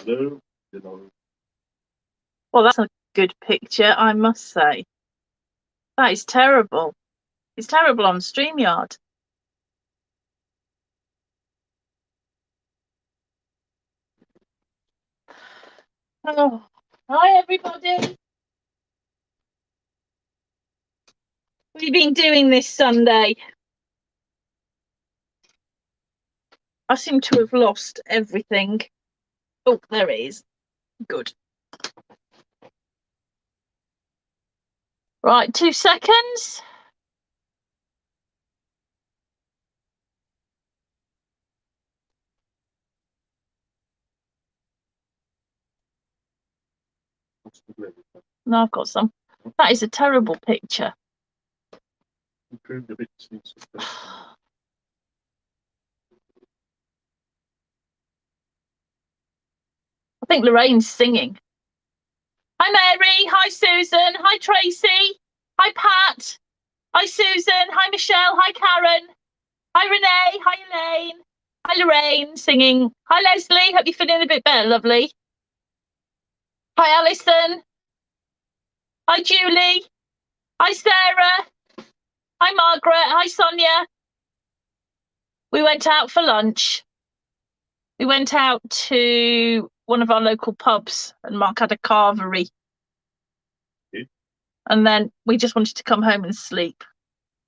Well, that's a good picture, I must say. That is terrible. It's terrible on StreamYard. Oh, hi everybody. What have you been doing this Sunday? I seem to have lost everything. Oh, there it is. Good. Right, 2 seconds. No, I've got some. That is a terrible picture. I think Lorraine's singing. Hi Mary, hi Susan, hi Tracy, hi Pat, hi Susan, hi Michelle, hi Karen, hi Renee, hi Elaine, hi Lorraine singing. Hi Leslie, hope you're feeling a bit better, lovely. Hi Alison, hi Julie, hi Sarah, hi Margaret, hi Sonia. We went out for lunch. We went out to one of our local pubs and Mark had a carvery. And then we just wanted to come home and sleep.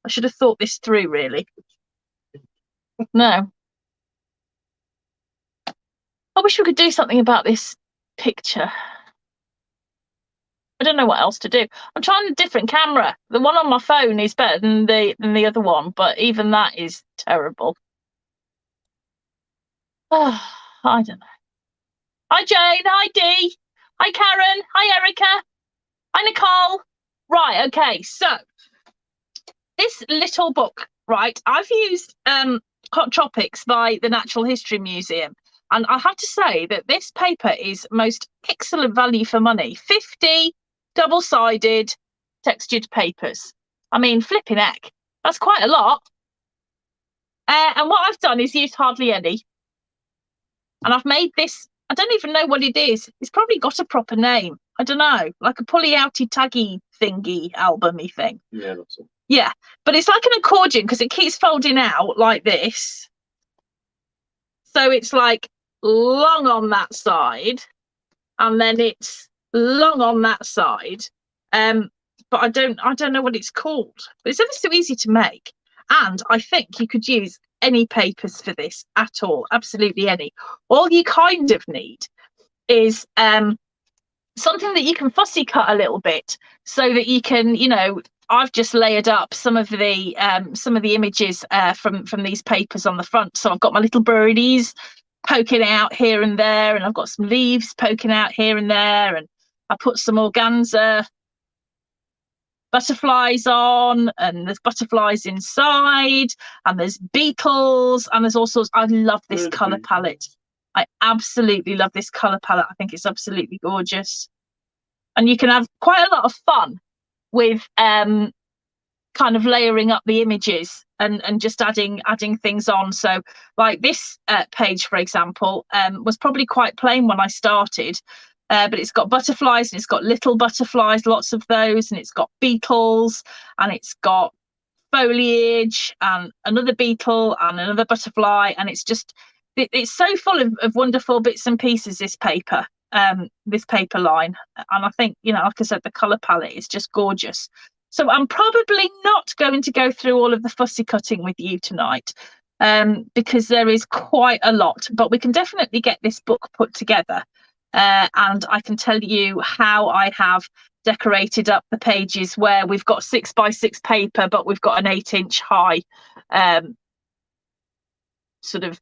I should have thought this through, really. No. I wish we could do something about this picture. I don't know what else to do. I'm trying a different camera. The one on my phone is better than the other one, but even that is terrible. Oh, I don't know. Hi Jane, hi Dee, hi Karen, hi Erica, hi Nicole. Right, okay, so this little book, right, I've used Tropics by the Natural History Museum. And I have to say that this paper is most excellent value for money. 50 double-sided textured papers. I mean, flipping heck, that's quite a lot. And what I've done is used hardly any. And I've made this, I don't even know what it is. It's probably got a proper name. I don't know, like a pulley-outy taggy thingy album-y thing. Yeah, that's it. Yeah, but it's like an accordion because it keeps folding out like this. So it's like long on that side and then it's long on that side. But I don't know what it's called. But it's ever so easy to make. And I think you could use any papers for this at all, absolutely any. All you kind of need is something that you can fussy cut a little bit so that you can, you know, I've just layered up some of the images from these papers on the front. So I've got my little birdies poking out here and there, and I've got some leaves poking out here and there, and I put some organza butterflies on, and there's butterflies inside, and there's beetles, and there's all sorts. I love this colour palette. I absolutely love this colour palette. I think it's absolutely gorgeous. And you can have quite a lot of fun with kind of layering up the images and just adding things on. So like this page, for example, was probably quite plain when I started, but it's got butterflies and it's got little butterflies, lots of those, and it's got beetles and it's got foliage and another beetle and another butterfly, and it's just it's so full of wonderful bits and pieces, this paper line. And I think, you know, like I said, the color palette is just gorgeous. So I'm probably not going to go through all of the fussy cutting with you tonight, because there is quite a lot, but we can definitely get this book put together, and I can tell you how I have decorated up the pages where we've got 6x6 paper, but we've got an 8-inch high sort of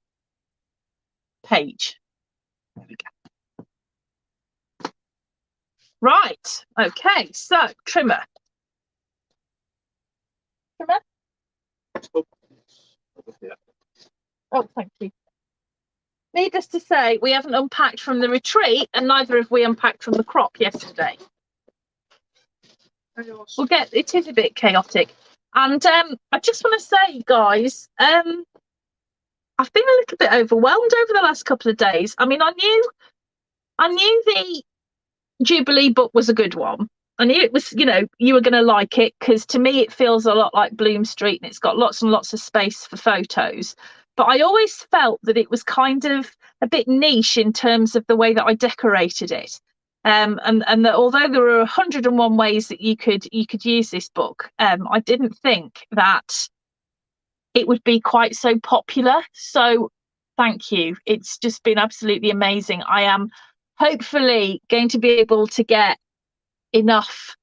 page. There we go. Right, okay, so trimmer. Oh, thank you. Needless to say, we haven't unpacked from the retreat, and neither have we unpacked from the crop yesterday. We'll get, it is a bit chaotic. And I just want to say, guys, I've been a little bit overwhelmed over the last couple of days. I mean, I knew I knew the Jubilee book was a good one. I knew it was, you were going to like it because to me it feels a lot like Bloom Street and it's got lots and lots of space for photos. But I always felt that it was kind of a bit niche in terms of the way that I decorated it. And that although there are 101 ways that you could use this book, I didn't think that it would be quite so popular. So thank you. It's just been absolutely amazing. I am hopefully going to be able to get enough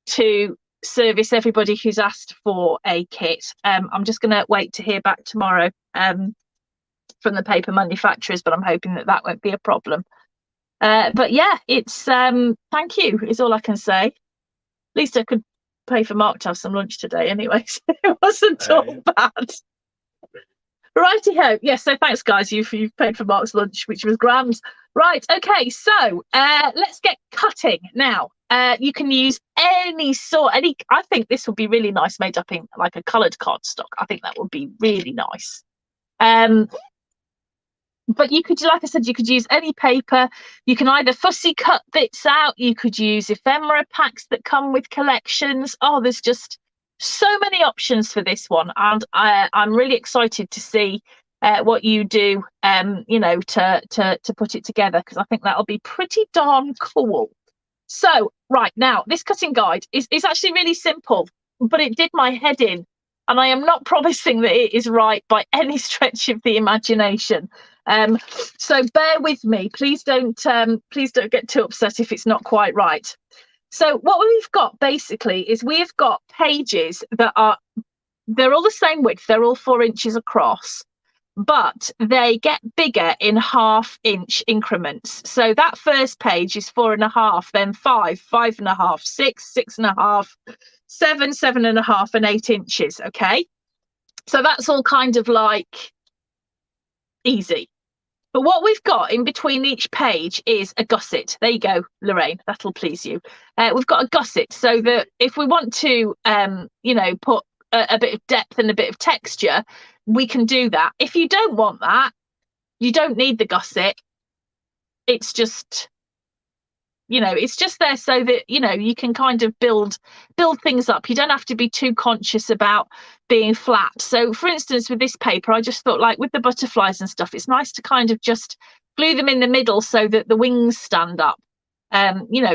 to service everybody who's asked for a kit. I'm just going to wait to hear back tomorrow from the paper manufacturers, but I'm hoping that that won't be a problem. But yeah, it's thank you is all I can say. At least I could pay for Mark to have some lunch today anyway, so it wasn't all bad. Righty ho. Yes, so thanks guys, you've paid for Mark's lunch, which was grand. Right, okay, so let's get cutting now. You can use any I think this would be really nice made up in like a coloured cardstock. I think that would be really nice. But you could, like I said, you could use any paper. You can either fussy cut bits out. You could use ephemera packs that come with collections. Oh, there's just so many options for this one. And I'm really excited to see what you do, to put it together, because I think that'll be pretty darn cool. So, right, now, this cutting guide is actually really simple, but it did my head in. And I am not promising that it is right by any stretch of the imagination. So bear with me. Please don't get too upset if it's not quite right. So what we've got basically is we've got pages that they're all the same width. They're all 4 inches across, but they get bigger in 1/2 inch increments. So that first page is 4.5, then 5, 5.5, 6, 6.5, 7, 7.5, and 8 inches. Okay, so that's all kind of like easy. But what we've got in between each page is a gusset. There you go, Lorraine, that'll please you. We've got a gusset so that if we want to put a bit of depth and a bit of texture, we can do that. If you don't want that, you don't need the gusset. It's just it's just there so that you can kind of build things up. You don't have to be too conscious about being flat. So for instance, with this paper, I just thought, like with the butterflies and stuff, it's nice to kind of just glue them in the middle so that the wings stand up,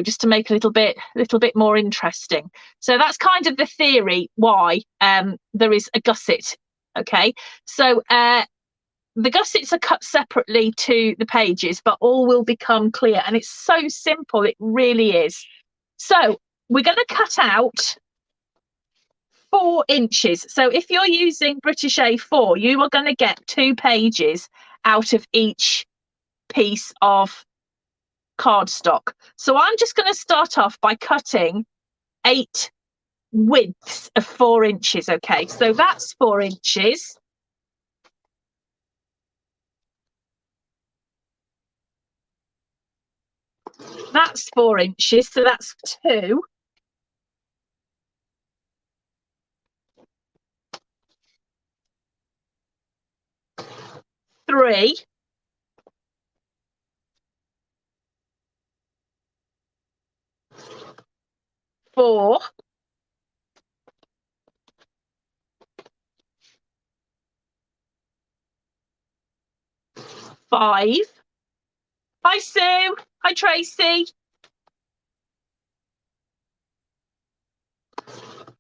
just to make a little bit more interesting. So that's kind of the theory why there is a gusset. Okay, so the gussets are cut separately to the pages, but all will become clear. And it's so simple, it really is. So we're going to cut out 4 inches. So if you're using British A4, you are going to get 2 pages out of each piece of cardstock. So I'm just going to start off by cutting 8 widths of 4 inches. Okay, so that's 4 inches. That's 4 inches, so that's 2. Three. 4. 5. Hi, Sue. Hi, Tracy.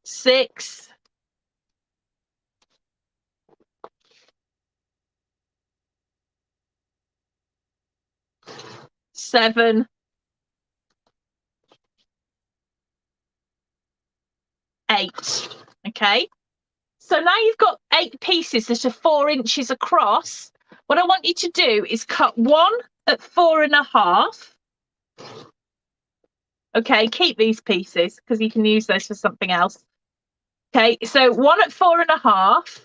6. 7. 8. Okay. So now you've got 8 pieces that are 4 inches across. What I want you to do is cut one at 4.5. Okay, keep these pieces because you can use those for something else. Okay, so one at 4.5,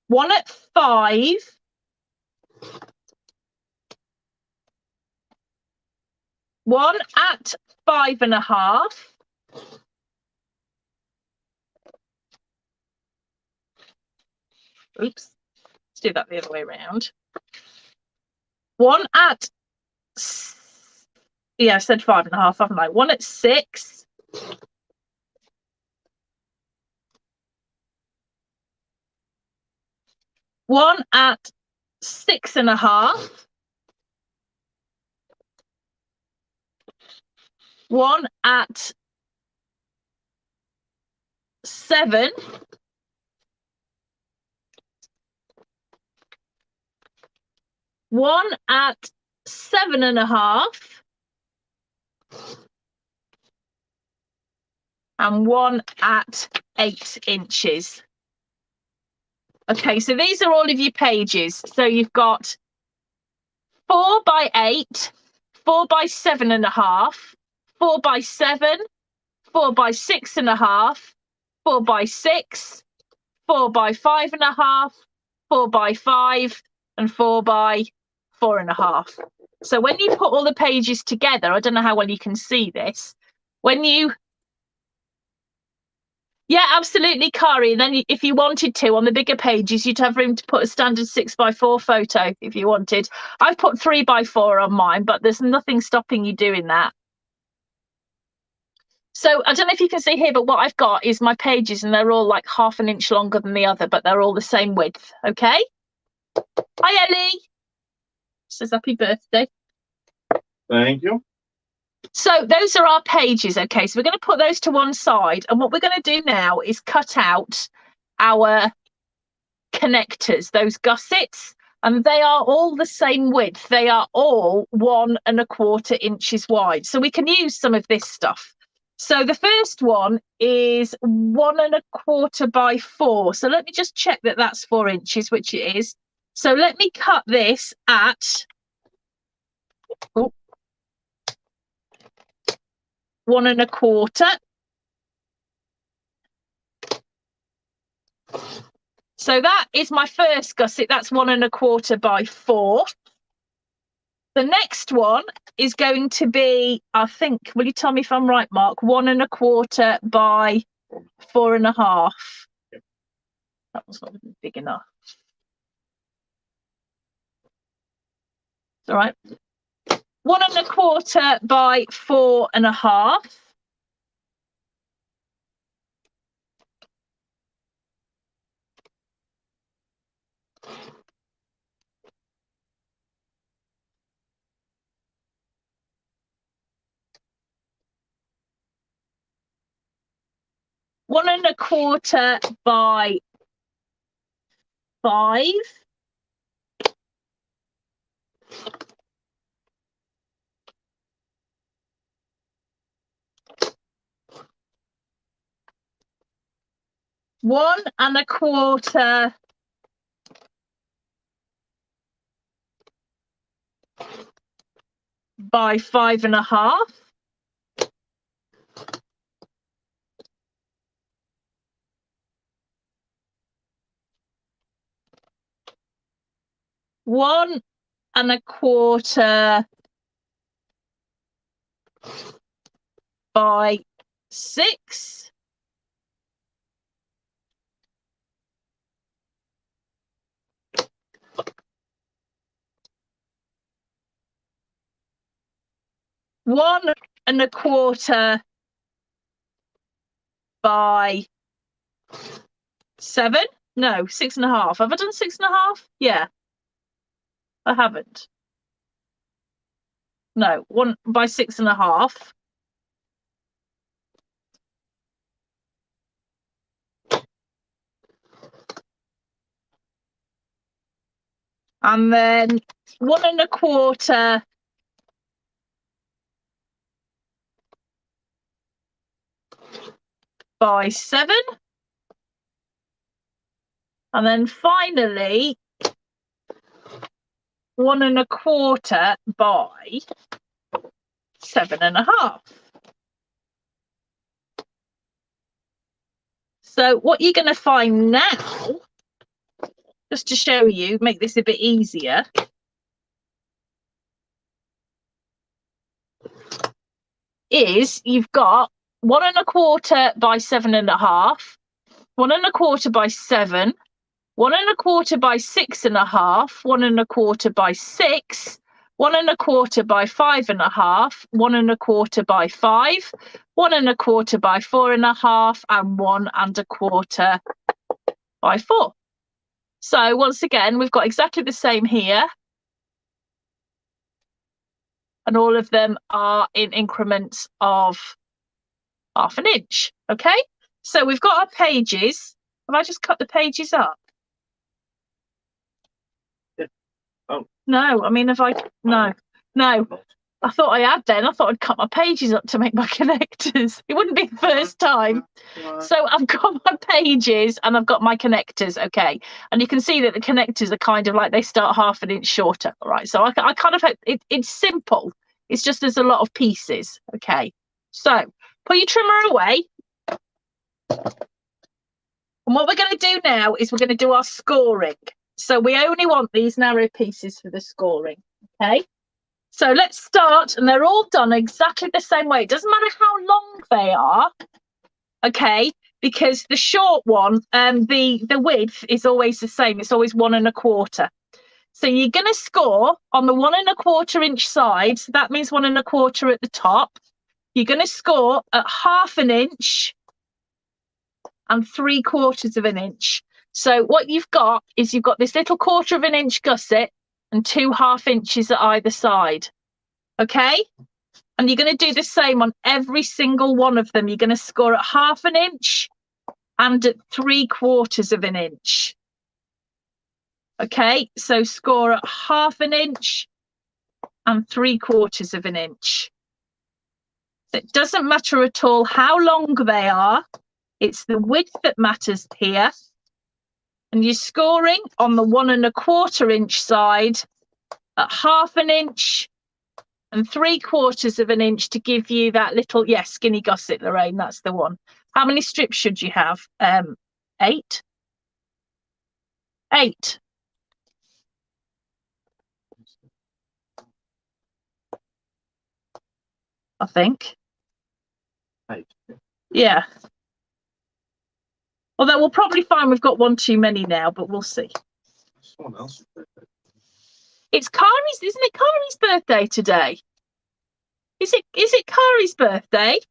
one at 5, one at 5.5, oops, let's do that the other way around. One at Yeah, I said 5.5, haven't I? One at 6. One at 6.5. One at 7. One at 7.5. And one at 8 inches. Okay, so these are all of your pages. So you've got 4 by 8, 4 by 7.5, 4 by 7, 4 by 6.5, 4 by 6, 4 by 5.5, 4 by 5, and 4 by 4.5. So when you put all the pages together, I don't know how well you can see this. When you Yeah, absolutely, Kari. And then if you wanted to, on the bigger pages, you'd have room to put a standard 6x4 photo if you wanted. I've put 3x4 on mine, but there's nothing stopping you doing that. So I don't know if you can see here, but what I've got is my pages, and they're all like 1/2 an inch longer than the other, but they're all the same width. Okay. Hi, Ellie. Says happy birthday. Thank you. So those are our pages. Okay, so we're going to put those to one side, and what we're going to do now is cut out our connectors, those gussets, and they are all the same width. They are all 1 1/4 inches wide, so we can use some of this stuff. So the first one is 1 1/4 by 4. So let me just check that that's 4 inches, which it is. So let me cut this at 1 1/4. So that is my first gusset. That's 1 1/4 by 4. The next one is going to be, I think, will you tell me if I'm right, Mark? 1 1/4 by 4.5. Yep. That was not big enough. It's all right. 1 1/4 by 4.5. One 1/4 by 5. One 1/4 by 5.5. One 1/4 by 6. One 1/4 by 7. No, 6.5. Have I done 6.5? Yeah. I haven't. No, 1 by 6.5. And then 1 1/4 by 7. And then finally 1 1/4 by 7.5. So what you're going to find now, just to show you, make this a bit easier, is you've got 1 1/4 by 7.5, 1 1/4 by 7, 1 1/4 by 6.5, 1 1/4 by 6, 1 1/4 by 5 1/2, 1 1/4 by 5, 1 1/4 by 4 1/2, and 1 1/4 by 4. So once again, we've got exactly the same here. And all of them are in increments of 1/2 inch. Okay, so we've got our pages. Have I just cut the pages up? Yeah. Oh. No, I mean, have I? No, no. I thought I had then. I thought I'd cut my pages up to make my connectors. It wouldn't be the first time. So I've got my pages and I've got my connectors. Okay. And you can see that the connectors are kind of like they start 1/2 inch shorter. All right. So I kind of, it's simple. It's just there's a lot of pieces. Okay. So put your trimmer away. And what we're going to do now is we're going to do our scoring. So we only want these narrow pieces for the scoring. Okay. So let's start, and they're all done exactly the same way. It doesn't matter how long they are, okay, because the short one, the width is always the same. It's always 1 1/4. So you're going to score on the 1 1/4 inch side. So that means 1 1/4 at the top. You're going to score at 1/2 inch and 3/4 inch. So what you've got is you've got this little 1/4 inch gusset and 2 1/2 inches at either side. Okay, and you're going to do the same on every single one of them. You're going to score at 1/2 inch and at 3/4 inch. Okay, so score at 1/2 inch and 3/4 inch. It doesn't matter at all how long they are. It's the width that matters here. And you're scoring on the 1 1/4 inch side at 1/2 inch and 3/4 inch to give you that little, yes, skinny gusset, Lorraine, that's the one. How many strips should you have? 8. 8. I think. 8. Yeah. Although we'll probably find we've got one too many now, but we'll see. Someone else's birthday. It's Kari's, isn't it? Kari's birthday today. Is it Kari's birthday?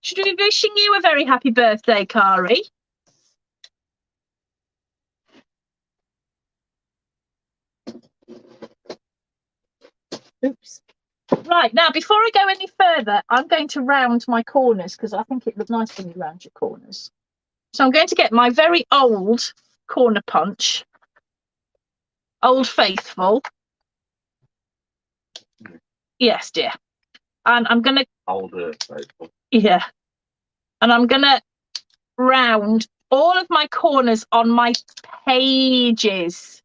Should we be wishing you a very happy birthday, Kari? Oops. Right, now before I go any further, I'm going to round my corners because I think it looks nice when you round your corners. So I'm going to get my very old corner punch, Old Faithful. Yes, dear. And I'm going to... Older Faithful. Yeah. And I'm going to round all of my corners on my pages.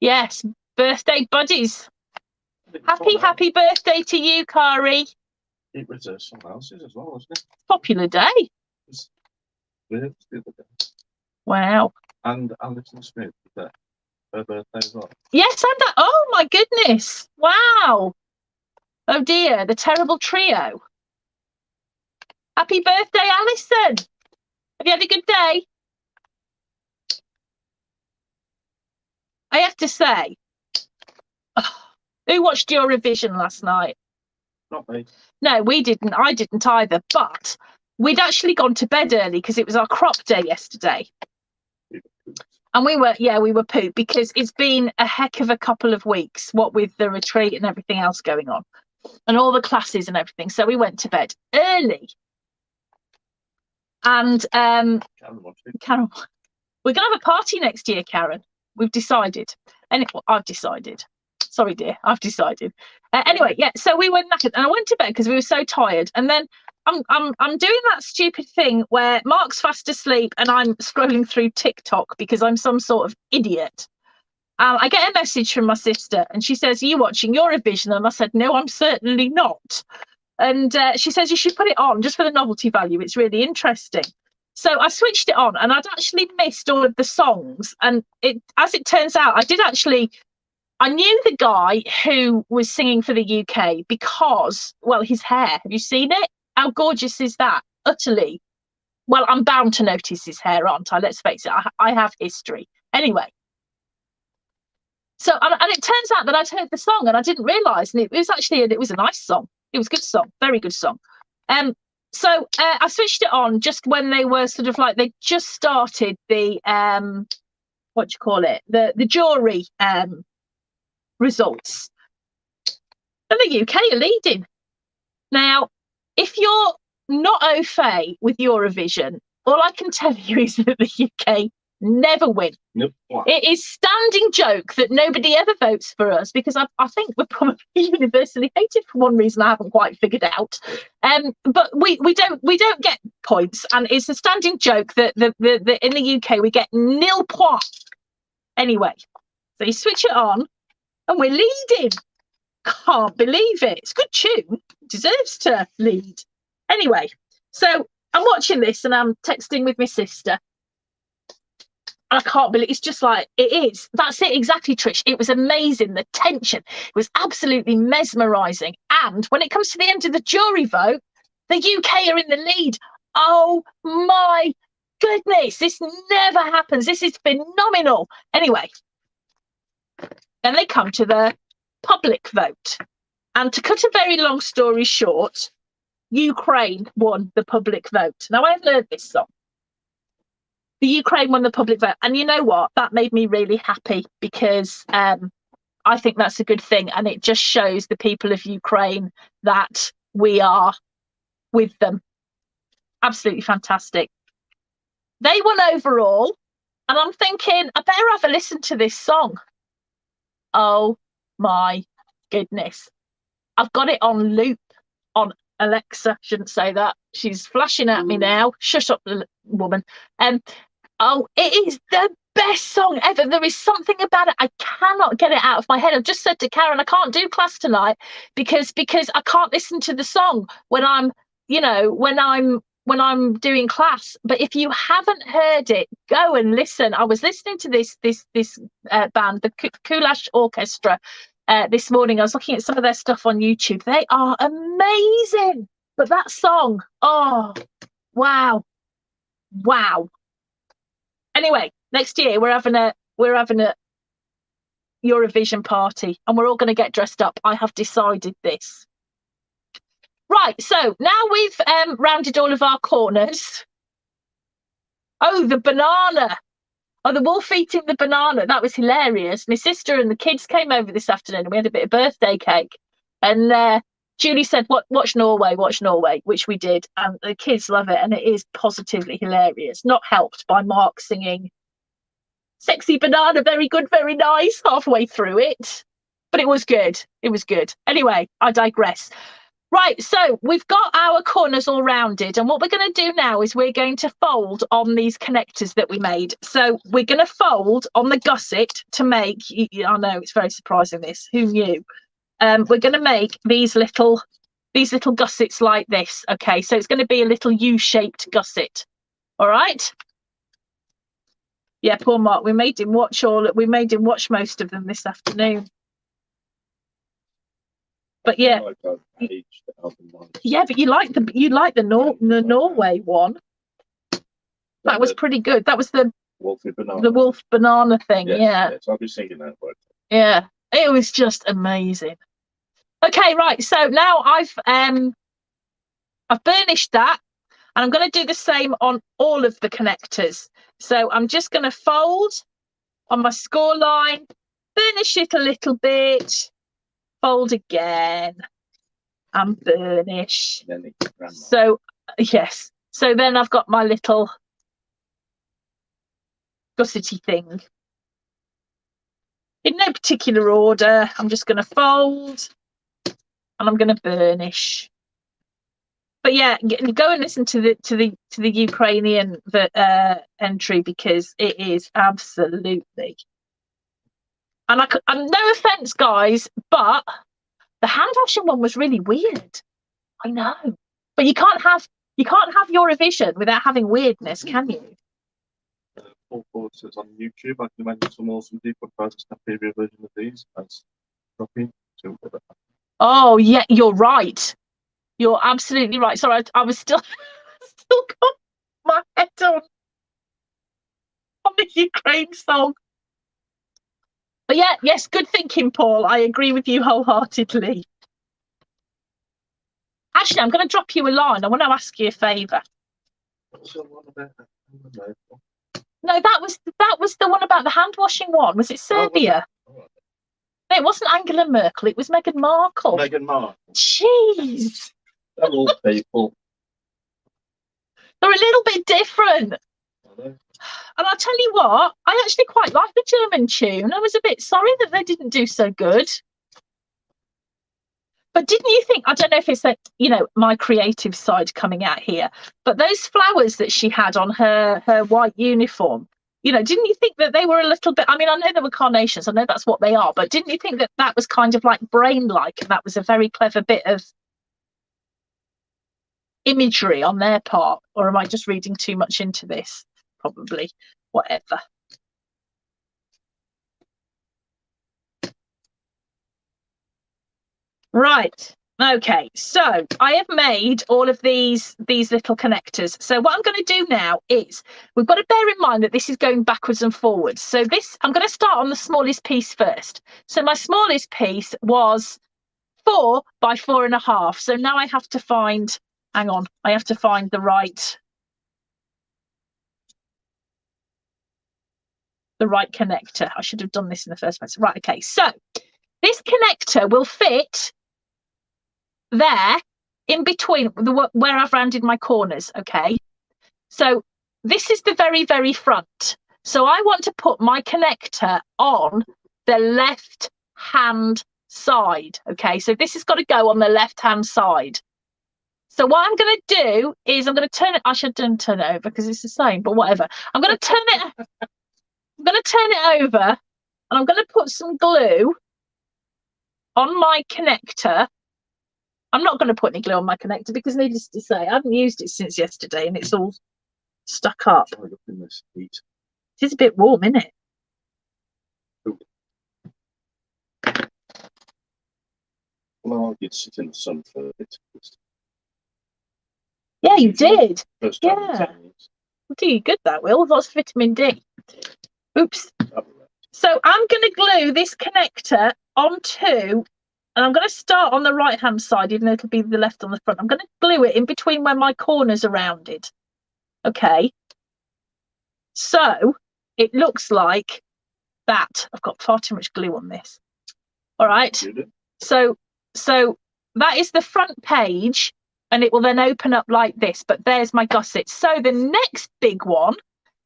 Yes, birthday buddies. Happy birthday to you, Kari. It was someone else's as well, wasn't it? Popular day. It was the other day. Wow. And Alison Smith, her birthday as well. Yes, and that. Oh my goodness. Wow. Oh dear, the terrible trio. Happy birthday, Alison. Have you had a good day? I have to say, who watched Eurovision last night? Not me. No, we didn't. I didn't either. But we'd actually gone to bed early because it was our crop day yesterday. And we were pooped because it's been a heck of a couple of weeks, what with the retreat and everything else going on and all the classes and everything. So we went to bed early. And Karen, we're going to have a party next year, Karen. We've decided. And I've decided. Sorry, dear, I've decided. Anyway, yeah, so we were knackered and I went to bed because we were so tired. And then I'm doing that stupid thing where Mark's fast asleep and I'm scrolling through TikTok because I'm some sort of idiot. I get a message from my sister and she says, "Are you watching Eurovision?" And I said, "No, I'm certainly not." And she says, "You should put it on just for the novelty value. It's really interesting." So I switched it on and I'd actually missed all of the songs. And as it turns out, I knew the guy who was singing for the UK because, well, his hair. Have you seen it? How gorgeous is that? Utterly. Well, I'm bound to notice his hair, aren't I? Let's face it. I have history. Anyway. So, and it turns out that I'd heard the song and I didn't realise, and it was actually, it was a nice song. It was a good song, very good song. So I switched it on just when they were sort of like, they just started the, what do you call it? The jury results. And the UK are leading. Now, if you're not au fait with Eurovision, all I can tell you is that the UK never win. Nope. It is standing joke that nobody ever votes for us, because I think we're probably universally hated for one reason I haven't quite figured out. But we don't get points, and it's a standing joke that the in the UK we get nil points. Anyway, so you switch it on, and we're leading. Can't believe it. It's a good tune. It deserves to lead. Anyway, so I'm watching this and I'm texting with my sister. I can't believe it's just like it is. That's it exactly, Trish. It was amazing. The tension, it was absolutely mesmerizing. And when it comes to the end of the jury vote, the UK are in the lead. Oh my goodness, this never happens. This is phenomenal. Anyway, then they come to the public vote. And to cut a very long story short, Ukraine won the public vote. Now, I haven't heard this song. The Ukraine won the public vote. And you know what? That made me really happy, because I think that's a good thing. And it just shows the people of Ukraine that we are with them. Absolutely fantastic. They won overall. And I'm thinking, I better have a listen to this song. Oh my goodness. I've got it on loop on Alexa. Shouldn't say that. She's flashing at me now. Shush up, woman. Oh, it is the best song ever. There is something about it. I cannot get it out of my head. I've just said to Karen, I can't do class tonight because I can't listen to the song when I'm, when I'm doing class. But if you haven't heard it, go and listen. I was listening to this band, the Kulash Orchestra, this morning. I was looking at some of their stuff on YouTube. They are amazing. But that song, oh, wow. Anyway, next year we're having a Eurovision party, and we're all going to get dressed up. I have decided this. Right, so now we've rounded all of our corners. Oh, the banana. Oh, the wolf eating the banana. That was hilarious. My sister and the kids came over this afternoon and we had a bit of birthday cake. And Julie said, watch Norway, which we did. And the kids love it. And it is positively hilarious. Not helped by Mark singing "Sexy Banana, very good, very nice" halfway through it. But it was good. It was good. Anyway, I digress. Right, so we've got our corners all rounded, and what we're going to do now is we're going to fold on these connectors that we made. So we're going to fold on the gusset to make, I know it's very surprising this, who knew? We're going to make these little gussets like this. Okay, so it's going to be a little U-shaped gusset. All right. Yeah, poor Mark. We made him watch most of them this afternoon. But yeah, yeah, but you like the Norway one. That was pretty good. That was the wolf banana thing. Yeah. Yes, I'll be singing that word. Yeah, it was just amazing. Okay, right. So now I've burnished that, and I'm going to do the same on all of the connectors. So I'm just going to fold on my score line, burnish it a little bit. Fold again and burnish. So yes, so then I've got my little gussety thing in no particular order. I'm just going to fold and I'm going to burnish. But yeah, go and listen to the Ukrainian entry, because it is absolutely. And no offense, guys, but the hand washing one was really weird. I know, but you can't have Eurovision without having weirdness, can you? Full courses on YouTube. I can imagine some awesome people try to snap a version of these as copy. Oh yeah, you're right. You're absolutely right. Sorry, I was still got my head on the Ukraine song. But yeah, yes, good thinking, Paul. I agree with you wholeheartedly. Actually, I'm going to drop you a line. I want to ask you a favour. No, that was the one about the hand washing one. Was it Serbia? Oh, No, it wasn't Angela Merkel. It was Meghan Markle. Meghan Markle. Jeez. They're all people. They're a little bit different. And I'll tell you what, I actually quite like the German tune. I was a bit sorry that they didn't do so good. But didn't you think, I don't know if it's that, you know, my creative side coming out here, but those flowers that she had on her white uniform, you know, didn't you think that they were a little bit, I mean, I know they were carnations, I know that's what they are, but didn't you think that that was kind of like brain-like, and that was a very clever bit of imagery on their part? Or am I just reading too much into this? Probably. Whatever. Right. Okay, so I have made all of these little connectors. So what I'm going to do now is, we've got to bear in mind that this is going backwards and forwards. So this, I'm going to start on the smallest piece first. So my smallest piece was 4 by 4.5. So now I have to find, hang on, I have to find the right connector. I should have done this in the first place. Right, okay, so this connector will fit there in between where I've rounded my corners. Okay, so this is the very, very front. So I want to put my connector on the left hand side. Okay, so this has got to go on the left hand side. So what I'm going to do is I'm going to turn it, I shouldn't turn it over because it's the same, but whatever. I'm going to turn it over, and I'm going to put some glue on my connector. I'm not going to put any glue on my connector because, needless to say, I haven't used it since yesterday and it's all stuck up. It is a bit warm, isn't it? Well, I did sit in the sun for a bit. Yeah, you did. Yeah. Do you good, that, Will? Lots of vitamin D. Oops. So I'm going to glue this connector onto, and I'm going to start on the right hand side, even though it'll be the left on the front. I'm going to glue it in between where my corners are rounded. Okay. So it looks like that. I've got far too much glue on this. All right. So that is the front page, and it will then open up like this. But there's my gusset. So the next big one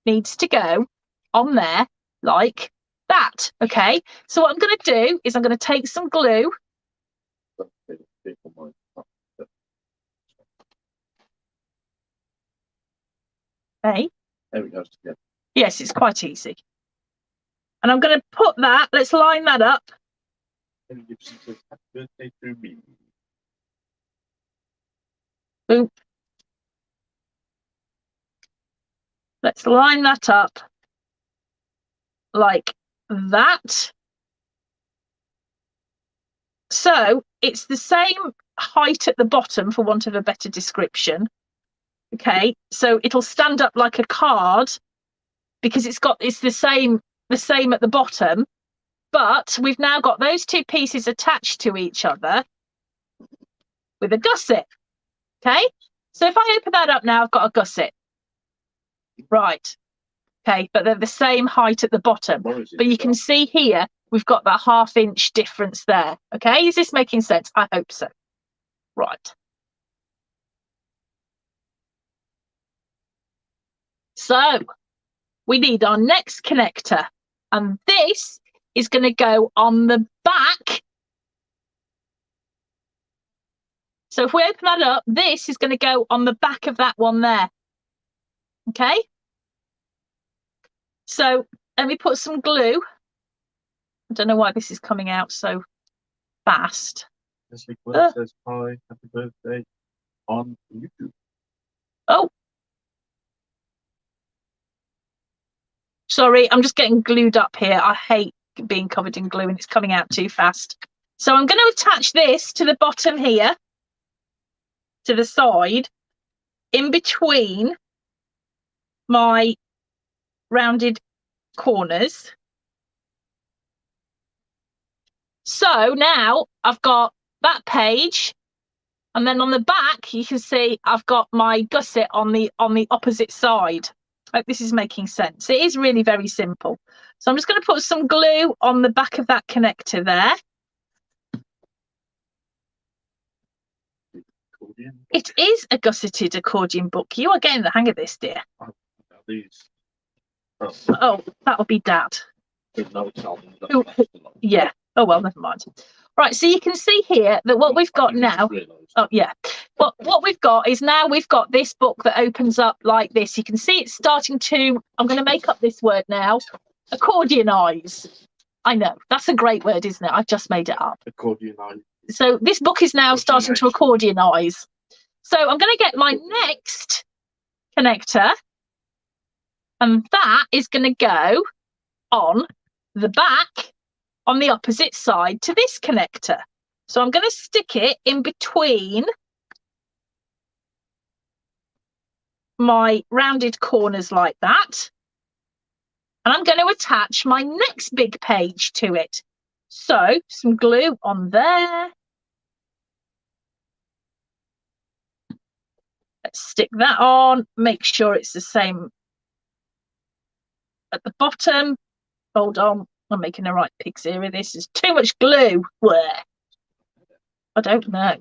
needs to go on there like that. Okay. So what I'm going to do is I'm going to take some glue. Hey. There we go. Yeah. Yes, it's quite easy. And I'm going to put that, let's line that up. Boop. Let's line that up like that. So it's the same height at the bottom, for want of a better description. Okay, so it'll stand up like a card because it's the same at the bottom, but we've now got those two pieces attached to each other with a gusset. Okay, so if I open that up now, I've got a gusset. Right. Okay, but they're the same height at the bottom. But you can see here, we've got that 1/2 inch difference there. Okay, is this making sense? I hope so. Right. So we need our next connector, and this is going to go on the back. So if we open that up, this is going to go on the back of that one there. Okay. So let me put some glue. I don't know why this is coming out so fast. Leslie Quill says hi, happy birthday on YouTube. Oh. Sorry, I'm just getting glued up here. I hate being covered in glue and it's coming out too fast. So I'm going to attach this to the bottom here, to the side, in between my rounded corners. So now I've got that page, and then on the back you can see I've got my gusset on the opposite side. I hope this is making sense. It is really very simple. So I'm just going to put some glue on the back of that connector there. It is a gusseted accordion book. You are getting the hang of this, dear. These. Oh, that'll be Dad. No, yeah. Oh well, never mind. Right, so you can see here that what we've got now. Oh yeah. But what we've got is now we've got this book that opens up like this. You can see it's starting to. I'm going to make up this word now. Accordionize. I know that's a great word, isn't it? I've just made it up. Accordionize. So this book is now starting to accordionize. So I'm going to get my next connector, and that is going to go on the back on the opposite side to this connector. So I'm going to stick it in between my rounded corners like that. And I'm going to attach my next big page to it. So some glue on there. Let's stick that on, make sure it's the same at the bottom. Hold on, I'm making a right pig's ear of this. There's too much glue. Where? I don't know.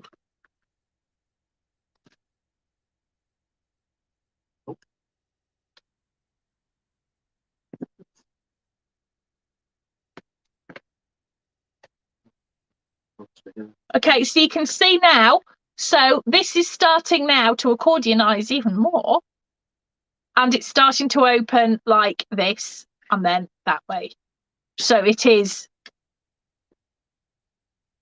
Okay, so you can see now. So this is starting now to accordionize even more. And it's starting to open like this and then that way. So it is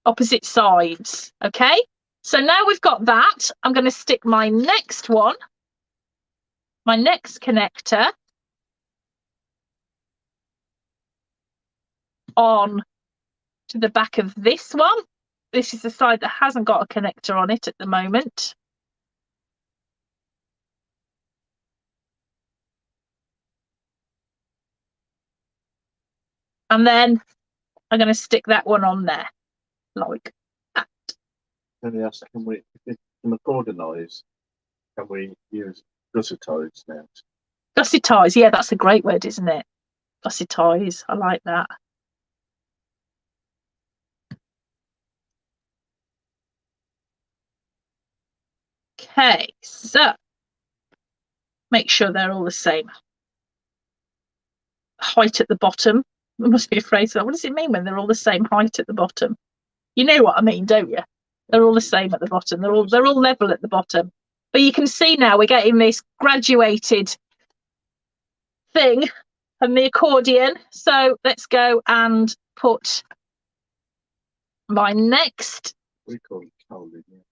opposite sides. Okay, so now we've got that. I'm going to stick my next one, my next connector on to the back of this one. This is the side that hasn't got a connector on it at the moment. And then I'm going to stick that one on there, like that. Can I ask, can we, if it can accordionize, can we use gussetize now? Gussetize, yeah, that's a great word, isn't it? Gussetize, I like that. Okay, so make sure they're all the same height at the bottom. There must be a phrase for that. What does it mean when they're all the same height at the bottom? You know what I mean, don't you? They're all the same at the bottom. They're all level at the bottom. But you can see now we're getting this graduated thing and the accordion. So let's go and put my next. We call it cow linear.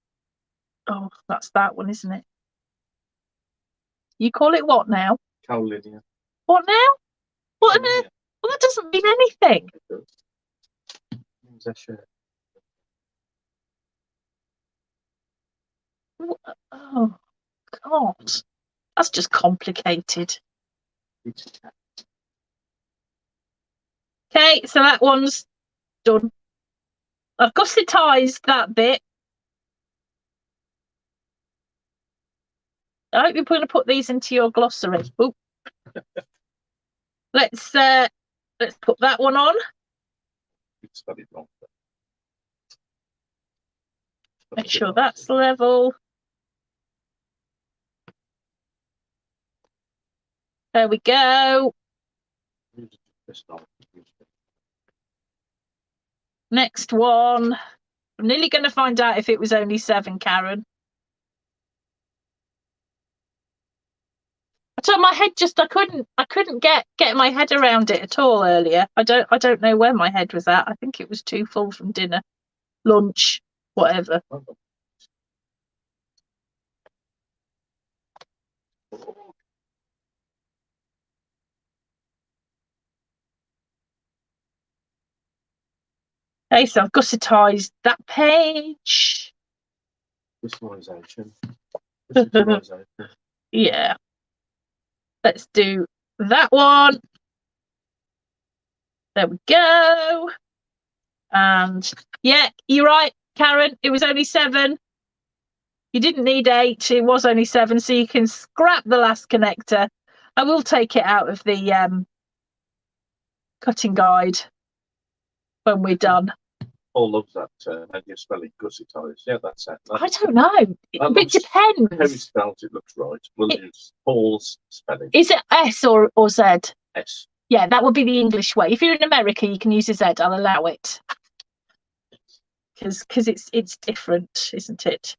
Oh, that's that one, isn't it? You call it what now? Cow linear. What now? What on earth? Well, that doesn't mean anything. Oh, God. That's just complicated. Okay, so that one's done. I've gussetized that bit. I hope you're going to put these into your glossary. Oop. Let's put that one on. Make sure that's level. There we go. Next one. I'm nearly going to find out if it was only 7, Karen. I told my head just I couldn't get my head around it at all earlier. I don't know where my head was at. I think it was too full from dinner, lunch, whatever. Okay, so I've gussetized that page. Visualization. Yeah. Let's do that one. There we go. And yeah, you're right, Karen. It was only 7. You didn't need 8. It was only 7, so you can scrap the last connector. I will take it out of the cutting guide when we're done. Paul loves that. How do you spell it? Gusset ties. Yeah, that's it. I don't know. It depends. How he spells it looks right. We'll use Paul's spelling. Is it S or Z? S. Yeah, that would be the English way. If you're in America, you can use a Z. I'll allow it. Because it's different, isn't it?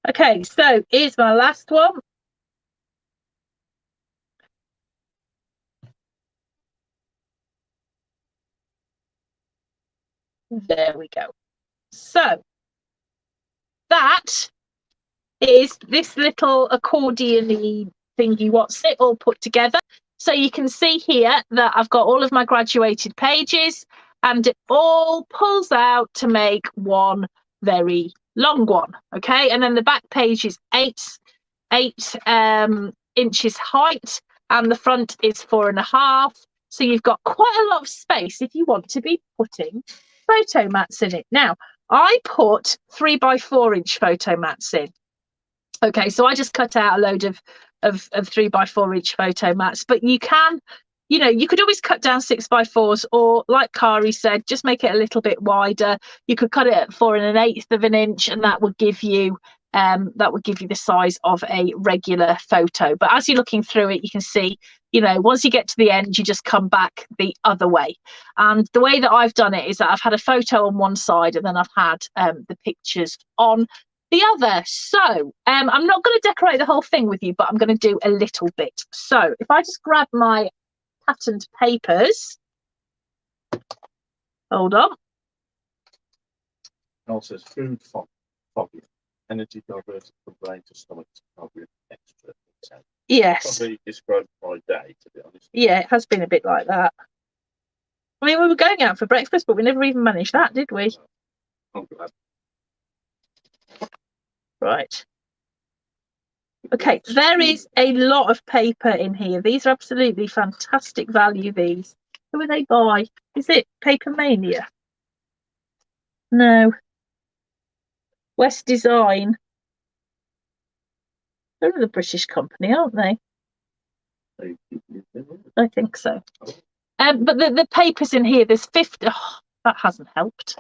Okay, so here's my last one. There we go. So that is this little accordion-y thingy, what's it, all put together. So you can see here that I've got all of my graduated pages, and it all pulls out to make one very long one. Okay, and then the back page is 8 inches height, and the front is 4.5. So you've got quite a lot of space if you want to be putting photo mats in it. Now, I put 3x4 inch photo mats in. Okay, so I just cut out a load of 3x4 inch photo mats, but you can, you know, you could always cut down 6x4s, or like Kari said, just make it a little bit wider. You could cut it at 4 1/8 of an inch, and that would give you the size of a regular photo. But as you're looking through it, you can see, you know, once you get to the end, you just come back the other way. And the way that I've done it is that I've had a photo on one side, and then I've had the pictures on the other. So I'm not going to decorate the whole thing with you, but I'm going to do a little bit. So if I just grab my patterned papers, hold on. It also says food foggy, energy diverted from brain to stomach to recovery extra intent. Yes. Probably described my day, to be honest. Yeah, it has been a bit like that. I mean, we were going out for breakfast, but we never even managed that, did we? I'm glad. Right. Okay, there is a lot of paper in here. These are absolutely fantastic value, these. Who are they by? Is it Paper Mania? No. West Design. They're the British company, aren't they? I think so. But the papers in here, there's 50. Oh, that hasn't helped.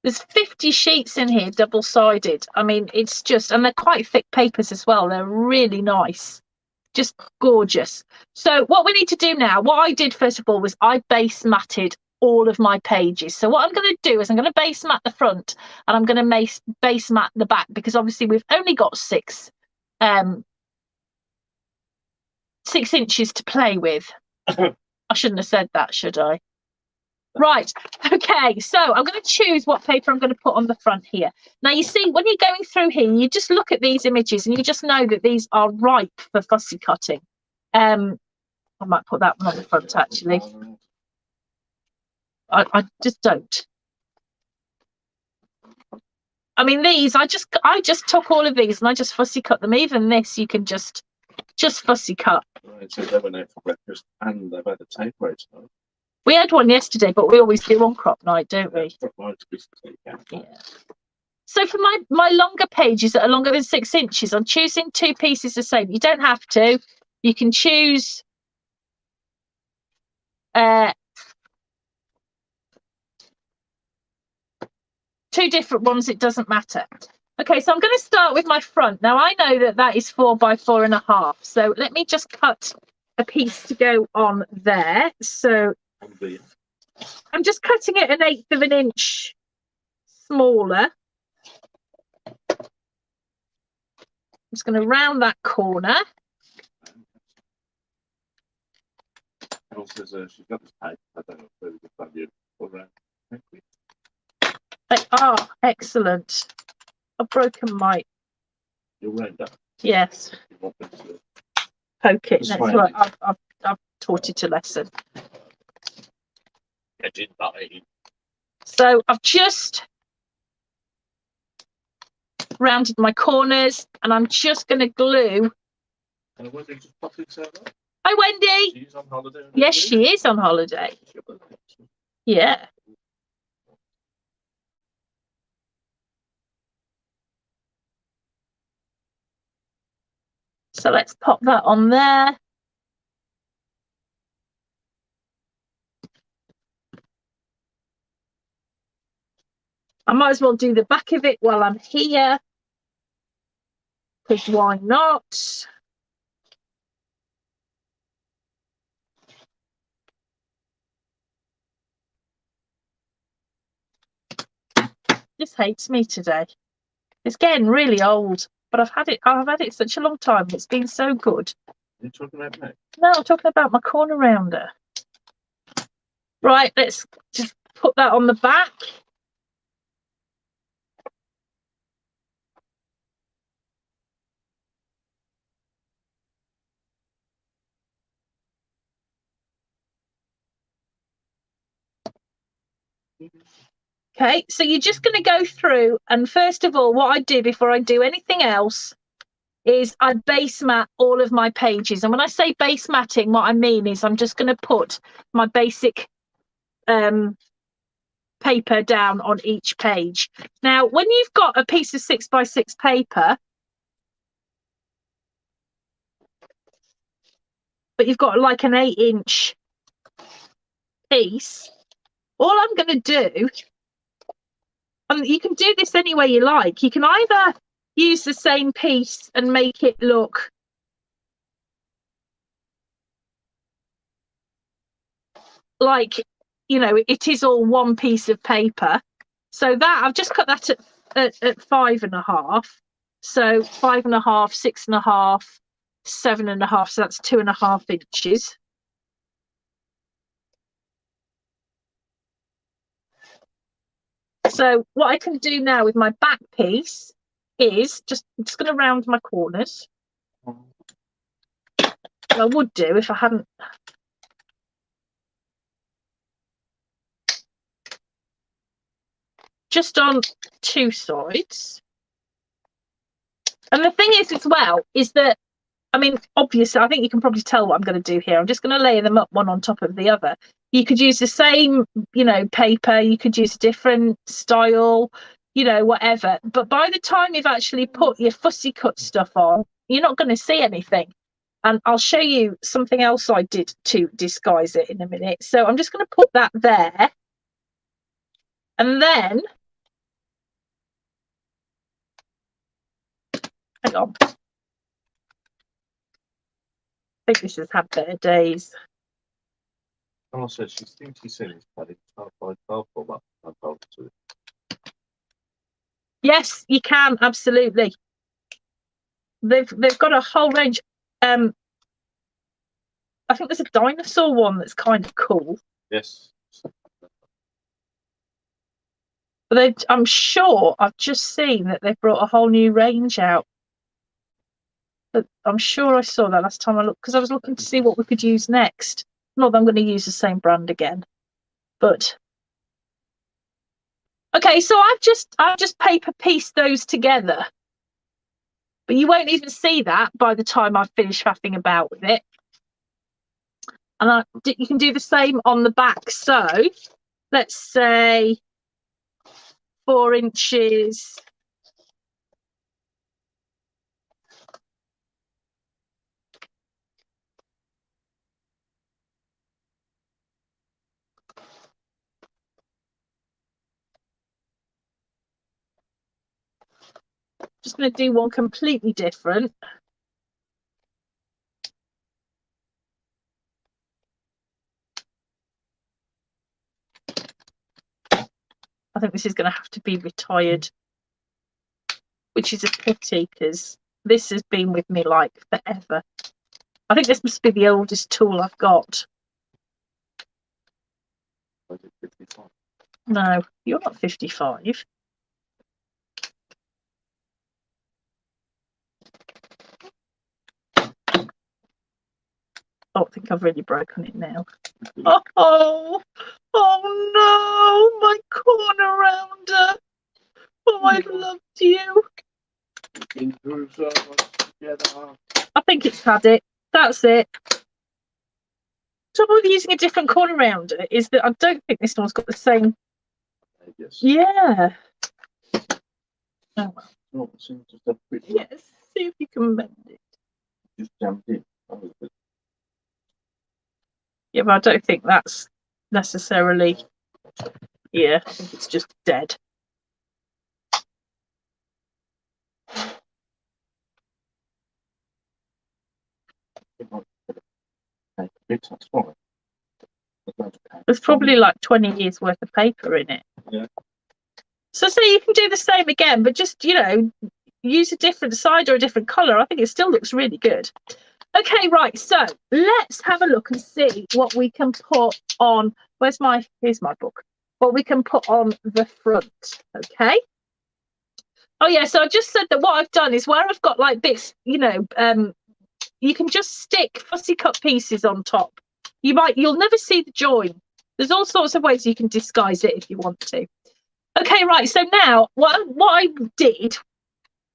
There's 50 sheets in here, double-sided. I mean, it's just, and they're quite thick papers as well. They're really nice, just gorgeous. So what we need to do now, what I did first of all was I base matted all of my pages. So what I'm going to do is I'm going to base mat the front, and I'm going to base mat the back, because obviously we've only got 6 inches to play with. I shouldn't have said that, should I? Right, okay, so I'm going to choose what paper I'm going to put on the front here. Now, you see, when you're going through here, you just look at these images and you just know that these are ripe for fussy cutting. I might put that one on the front, actually. I just don't. I mean, these, I just took all of these and I just fussy cut them. Even this, you can just fussy cut. Right, so they went out for breakfast and they've had a takeaway tonight. We had one yesterday, but we always do on crop night, don't we? Yeah. So for my longer pages that are longer than 6 inches, I'm choosing 2 pieces the same. You don't have to. You can choose 2 different ones. It doesn't matter. Okay, so I'm going to start with my front. Now, I know that that is 4 by 4.5. So let me just cut a piece to go on there. So I'm just cutting it 1/8 of an inch smaller. I'm just going to round that corner. She's got this pipe. I don't know if it's value around. They are excellent. I've broken my. You'll round that. Yes. Poke it. That's right. I've taught it a lesson. Get in line. So I've just rounded my corners and I'm just going to glue. And Wendy just popped into her. Hi, Wendy. She's on holiday. Yes, she is on holiday. Yeah. So let's pop that on there. I might as well do the back of it while I'm here, because why not? This hates me today. It's getting really old, but I've had it such a long time. It's been so good. Are you talking about me? No, I'm talking about my corner rounder. Right, let's just put that on the back. Okay, so you're just going to go through, and first of all, what I do before I do anything else is I base mat all of my pages. And when I say base matting, what I mean is I'm just going to put my basic paper down on each page. Now, when you've got a piece of 6x6 paper, but you've got like an 8-inch piece, all I'm going to do, and you can do this any way you like, you can either use the same piece and make it look like, you know, it is all one piece of paper. So that I've just cut that at 5.5. So 5.5, 6.5, 7.5. So that's 2.5 inches. So what I can do now with my back piece is I'm just going to round my corners. I would do if I hadn't. Just on 2 sides. And the thing is as well, is that, I mean, obviously, I think you can probably tell what I'm going to do here. I'm just going to layer them up one on top of the other. You could use the same, you know, paper. You could use a different style, you know, whatever. But by the time you've actually put your fussy cut stuff on, you're not going to see anything. And I'll show you something else I did to disguise it in a minute. So I'm just going to put that there. And then, hang on. I think this has had better days. Also, she thinks she's seen his paddy 12 by 12 for that 12 to it. Yes, you can, absolutely. They've got a whole range. I think there's a dinosaur one that's kind of cool. Yes. But I'm sure I've just seen that they've brought a whole new range out. But I'm sure I saw that last time I looked, because I was looking to see what we could use next. Not that I'm going to use the same brand again, but okay. So I've just paper pieced those together, but you won't even see that by the time I've finished faffing about with it. And you can do the same on the back. So let's say 4 inches. Just going to do one completely different. I think this is going to have to be retired, which is a pity because this has been with me like forever. I think this must be the oldest tool I've got. No, you're not 55. Oh, I think I've really broken it now. Oh no, my corner rounder. Oh, I loved you. I think it's had it. That's it. Trouble with using a different corner rounder is that I don't think this one's got the same. Yeah. Oh well. Yes. See if you can bend it. Just jammed in. Yeah, but I don't think that's necessarily. Yeah, I think it's just dead. There's probably like 20 years worth of paper in it. Yeah. So you can do the same again, but just, use a different side or a different colour. I think it still looks really good. Okay, right, so let's have a look and see what we can put on. Here's my book. What we can put on the front, okay? Oh yeah, so I just said that what I've done is where I've got like bits, you can just stick fussy cut pieces on top. You'll never see the join. There's all sorts of ways you can disguise it if you want to. Okay, right, so now what I did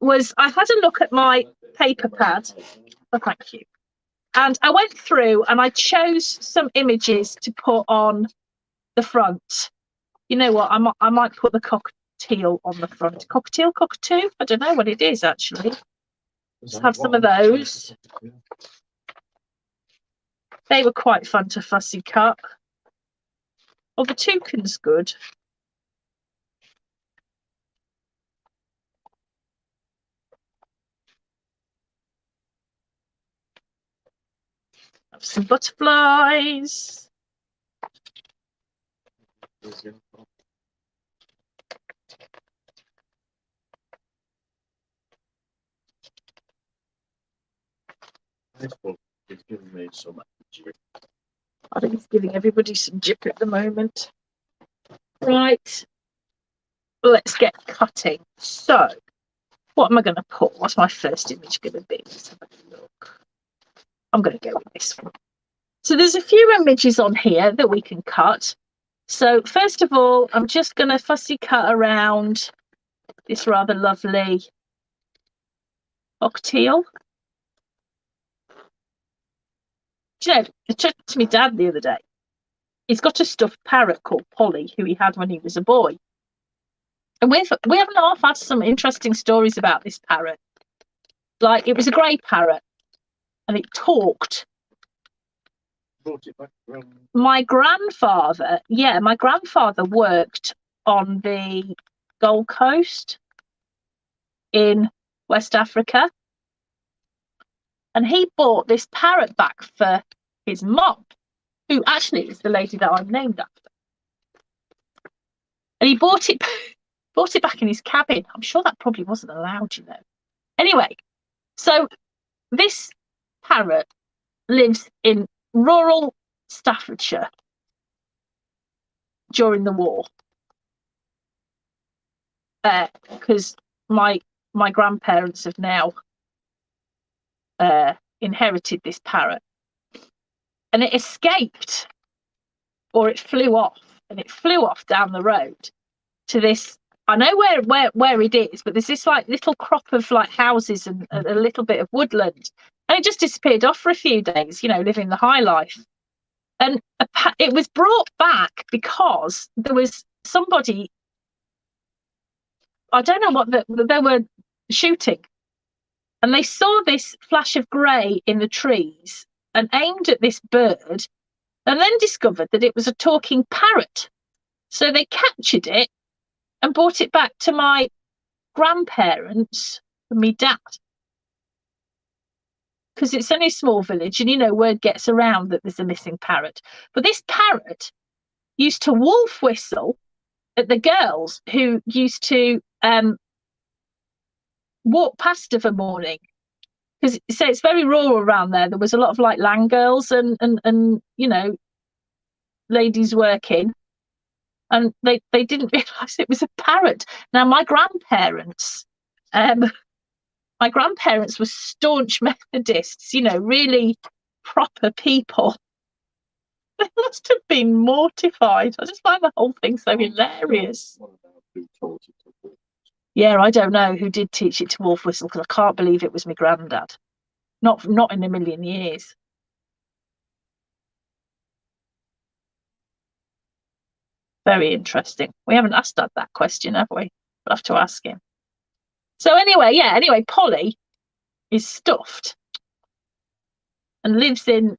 was I had a look at my paper pad. Oh, thank you. And I went through and I chose some images to put on the front. You know what? I might put the cockatiel on the front. Cockatiel, cockatoo? I don't know what it is actually. Let's have some of those. They were quite fun to fussy cut. Oh, the toucan's good. Have some butterflies. It's giving me so much jip. I think it's giving everybody some jip at the moment. Right. Let's get cutting. So, what am I going to put? What's my first image going to be? Let's have a look. I'm going to go with this one. So there's a few images on here that we can cut. So first of all, I'm just going to fussy cut around this rather lovely cockatiel. Do you know, I checked to my dad the other day. He's got a stuffed parrot called Polly, who he had when he was a boy. And we have half had some interesting stories about this parrot. Like, it was a grey parrot, and it talked. Brought it back from... My grandfather worked on the Gold Coast in West Africa. And he bought this parrot back for his mum, who actually is the lady that I'm named after. And he bought it back in his cabin. I'm sure that probably wasn't allowed, Anyway, so this parrot lives in rural Staffordshire during the war. Because my grandparents have now inherited this parrot, and it escaped, or it flew off, and it flew off down the road to this. I know where it is, but there's this like little crop of like houses and a little bit of woodland, and it just disappeared off for a few days, living the high life. And it was brought back because there was somebody, I don't know what they were shooting, and they saw this flash of grey in the trees and aimed at this bird, and then discovered that it was a talking parrot. So they captured it and brought it back to my grandparents and me dad. Because it's only a small village, and word gets around that there's a missing parrot. But this parrot used to wolf whistle at the girls who used to walk past of a morning. Because it's very rural around there. There was a lot of like land girls and ladies working, and they didn't realise it was a parrot. Now my grandparents were staunch Methodists, really proper people. They must have been mortified. I just find the whole thing so hilarious. Yeah, I don't know who did teach it to wolf whistle, because I can't believe it was my granddad. Not in a million years. Very interesting. We haven't asked Dad that question, have we? We'll have to ask him. So anyway, Polly is stuffed and lives in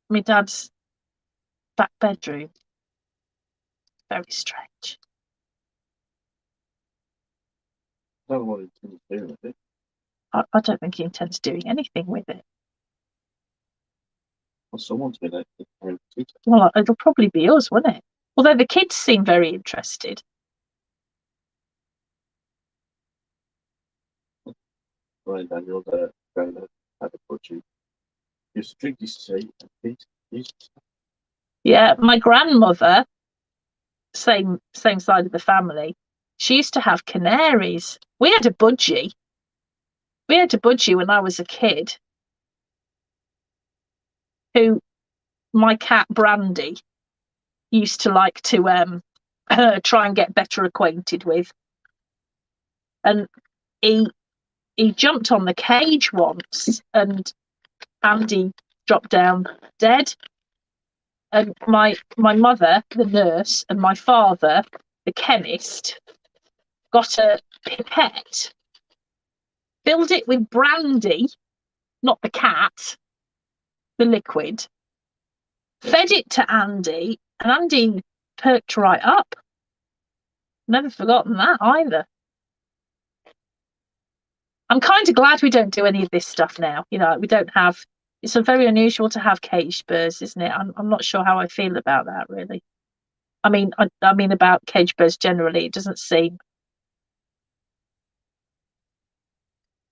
my dad's back bedroom. Very strange. I don't know what it's doing with it. I don't think he intends doing anything with it. Well, someone's been it. Well, it'll probably be us, won't it? Although the kids seem very interested. Right, Daniel, the granddad had a budgie. He used to drink his tea and eat. Yeah, my grandmother, same side of the family, she used to have canaries. We had a budgie. When I was a kid, who my cat Brandy used to like to try and get better acquainted with. And he jumped on the cage once, and Andy dropped down dead. And my mother, the nurse, and my father, the chemist, got a pipette, filled it with brandy, not the cat, the liquid, fed it to Andy, and Andy perked right up. Never forgotten that either. I'm kind of glad we don't do any of this stuff now. You know, we don't have. It's very unusual to have caged birds, isn't it? I'm not sure how I feel about that, really. I mean about caged birds generally. It doesn't seem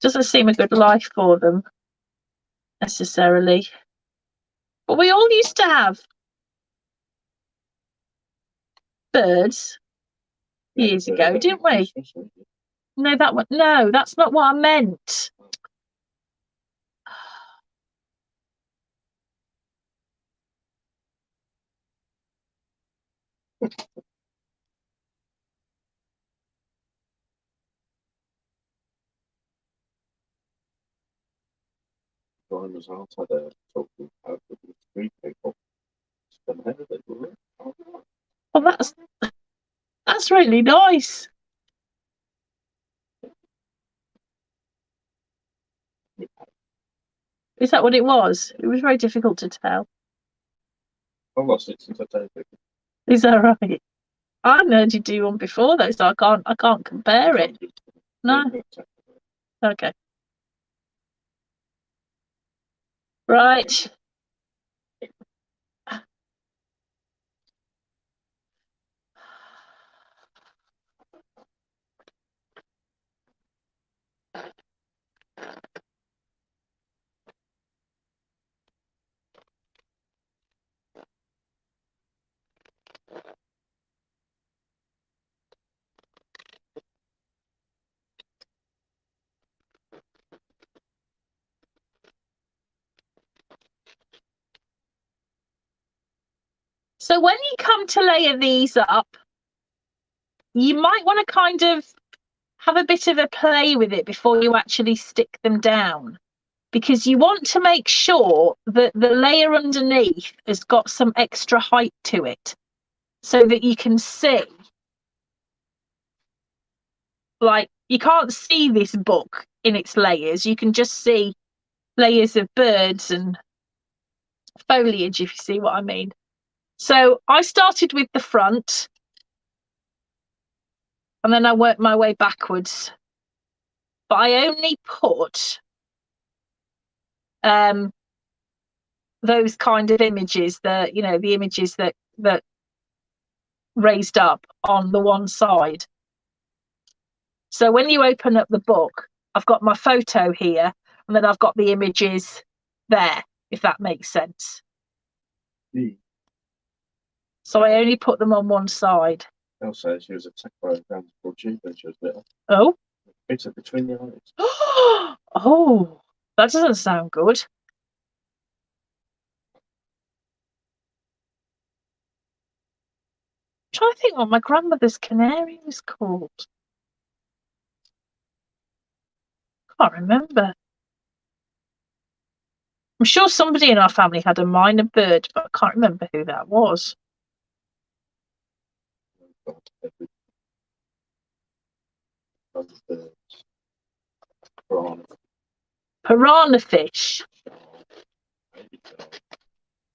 a good life for them necessarily. But we all used to have birds years ago, didn't we? No, that's not what I meant. Drivers outside there talking about the street people. Well, that's really nice. Is that what it was? It was very difficult to tell. I've lost it since I turned 50. Is that right? I heard you do one before though, so I can't compare it. No. Okay. Right. So when you come to layer these up, you might want to kind of have a bit of a play with it before you actually stick them down, because you want to make sure that the layer underneath has got some extra height to it, so that you can see. Like, you can't see this book in its layers. You can just see layers of birds and foliage, if you see what I mean. So I started with the front, and then I worked my way backwards. But I only put those kind of images, the images that raised up on the one side. So when you open up the book, I've got my photo here, and then I've got the images there, if that makes sense. So I only put them on one side. Elle says she was attacked by a grand budgie when she was little. Oh. Bit between the eyes. Oh. That doesn't sound good. I'm trying to think what my grandmother's canary was called. Can't remember. I'm sure somebody in our family had a minor bird, but I can't remember who that was. Piranha fish.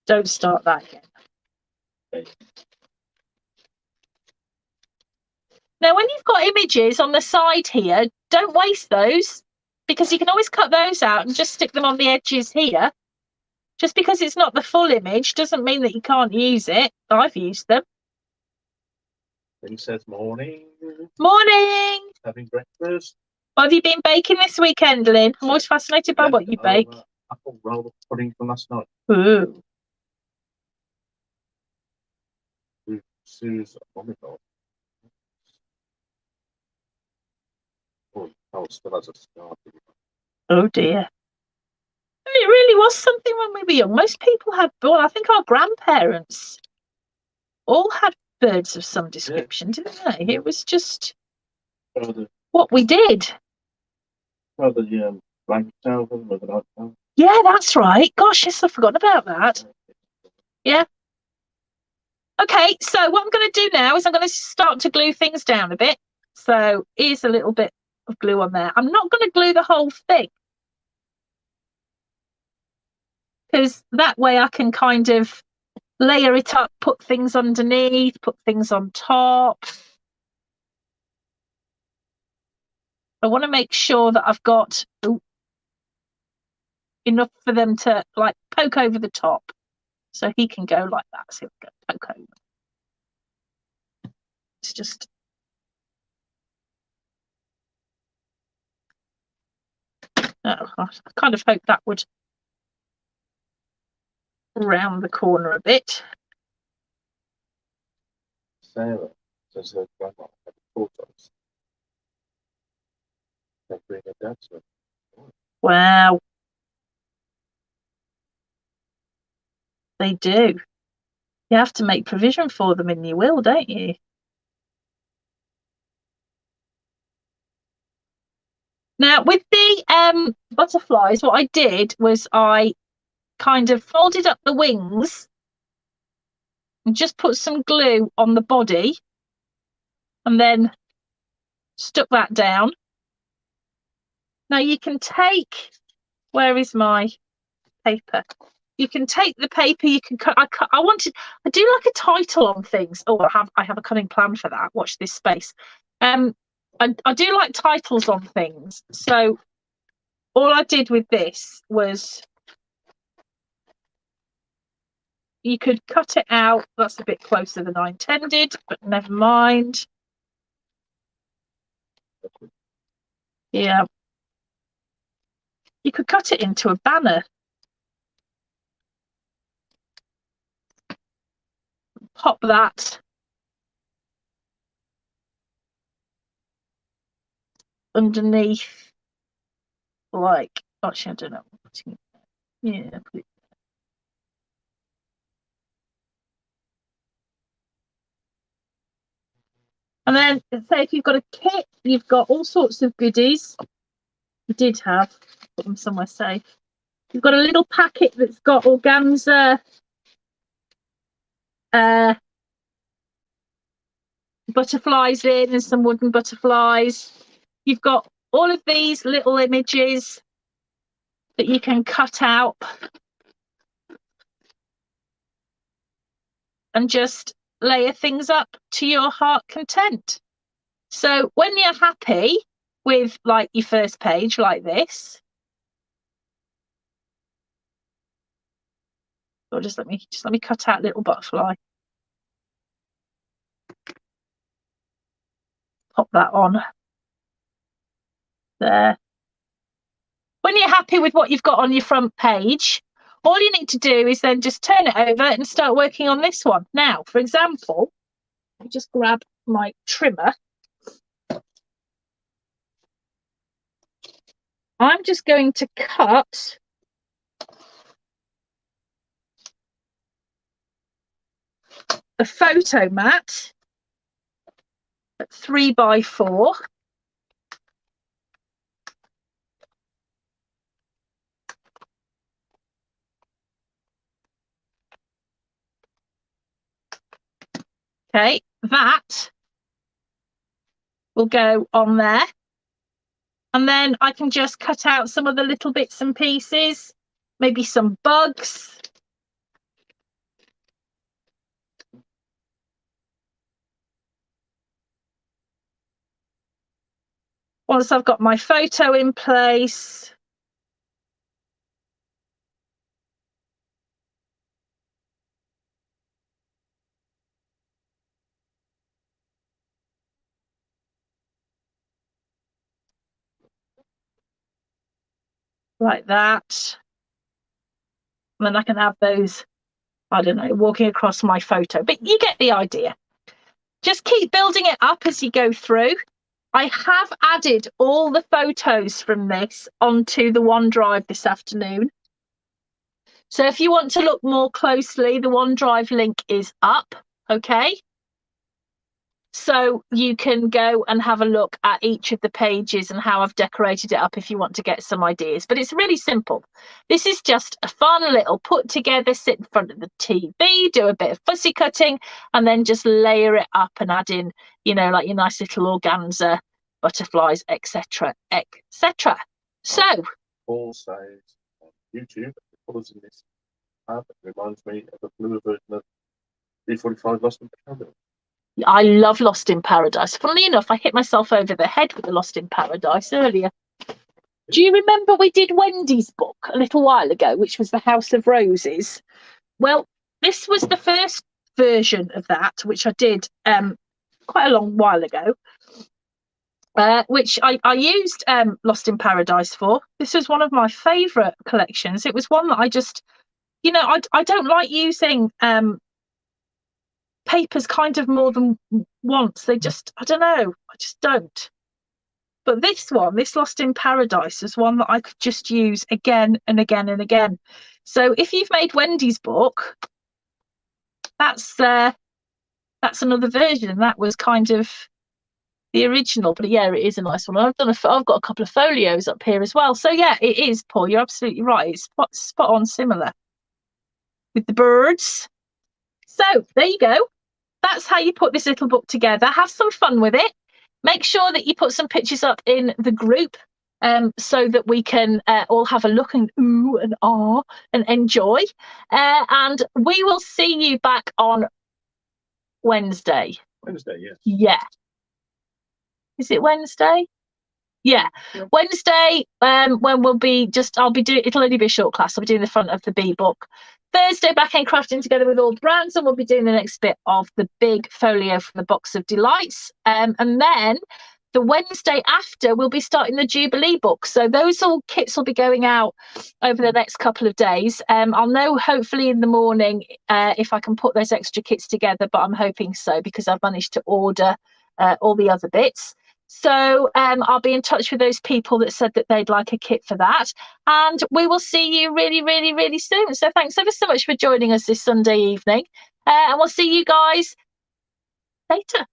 Don't start that again. Now, when you've got images on the side here, don't waste those, because you can always cut those out and just stick them on the edges here. Just because it's not the full image doesn't mean that you can't use it. I've used them. Princess morning. Morning. Having breakfast. What have you been baking this weekend, Lynn? I'm always fascinated by what you bake. Apple roll pudding from last night. Ooh. Sue's omnivore. Oh, still has a scar. Oh dear. It really was something when we were young. Most people had, well, I think our grandparents all had birds of some description, didn't they? It was just what we did. Oh, the blanket towel with the night towel. Yeah, that's right. Gosh, yes, I've forgotten about that. Yeah. Okay, so what I'm going to do now is I'm going to start to glue things down a bit. So here's a little bit of glue on there. I'm not going to glue the whole thing, because that way I can kind of layer it up, put things underneath, put things on top. I want to make sure that I've got enough for them to like poke over the top. So he can go like that. So he'll go poke over. It's just I kind of hope that would round the corner a bit. Sarah says her grandma had photos. They bring her dad to it. Wow. They do. You have to make provision for them in your will, don't you? Now, with the butterflies, what I did was I kind of folded up the wings and just put some glue on the body and then stuck that down. Now you can take, where is my paper? You can take the paper, you can cut, I do like a title on things. Oh, I have a cunning plan for that. Watch this space. I do like titles on things. So all I did with this was you could cut it out. That's a bit closer than I intended, but never mind. Yeah. You could cut it into a banner. Pop that underneath, like, actually, I don't know. Yeah, put it. And then, say if you've got a kit, you've got all sorts of goodies. You did have, put them somewhere safe. You've got a little packet that's got organza butterflies in and some wooden butterflies. You've got all of these little images that you can cut out and just layer things up to your heart content. So when you're happy with like your first page like this, or just let me cut out little butterfly. Pop that on there. When you're happy with what you've got on your front page, all you need to do is then just turn it over and start working on this one. Now, for example, I just grab my trimmer. I'm just going to cut a photo mat at 3 by 4. Okay, that will go on there. And then I can just cut out some of the little bits and pieces, maybe some bugs. Once I've got my photo in place, like that, and then I can have those, I don't know, walking across my photo, but you get the idea. Just keep building it up as you go through. I have added all the photos from this onto the OneDrive this afternoon. So if you want to look more closely, the OneDrive link is up, okay? So you can go and have a look at each of the pages and how I've decorated it up if you want to get some ideas. But it's really simple. This is just a fun little put together, sit in front of the TV, do a bit of fussy cutting, and then just layer it up and add in, you know, like your nice little organza, butterflies, etc., etc. So Paul says on YouTube, the colours in this tab reminds me of a bluer version of 345 Lost in Paradise. I love Lost in Paradise. Funnily enough, I hit myself over the head with the Lost in Paradise earlier. Do you remember we did Wendy's book a little while ago, which was The House of Roses? Well, this was the first version of that, which I did quite a long while ago, which I used Lost in Paradise for. This was one of my favourite collections. It was one that I just, you know, I don't like using papers kind of more than once. They just, I don't know, I just don't. But this one, this Lost in Paradise, is one that I could just use again and again and again. So if you've made Wendy's book, that's another version. That was kind of the original, but yeah, it is a nice one. I've got a couple of folios up here as well. So yeah, it is, Paul. You're absolutely right. It's spot on similar with the birds. So there you go. That's how you put this little book together. Have some fun with it. Make sure that you put some pictures up in the group so that we can all have a look and ooh and ah and enjoy. And we will see you back on Wednesday. Wednesday, yes. Yeah. Is it Wednesday? Yeah. Wednesday, when I'll be doing, it'll only be a short class. I'll be doing the front of the B book. Thursday, back end crafting together with all brands, and we'll be doing the next bit of the big folio from the Box of Delights. And then the Wednesday after, we'll be starting the Jubilee book. So those all kits will be going out over the next couple of days. I'll know hopefully in the morning if I can put those extra kits together, but I'm hoping so because I've managed to order all the other bits. So I'll be in touch with those people that said that they'd like a kit for that. And we will see you really, really, really soon. So thanks ever so much for joining us this Sunday evening. And we'll see you guys later.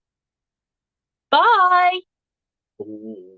Bye. Ooh.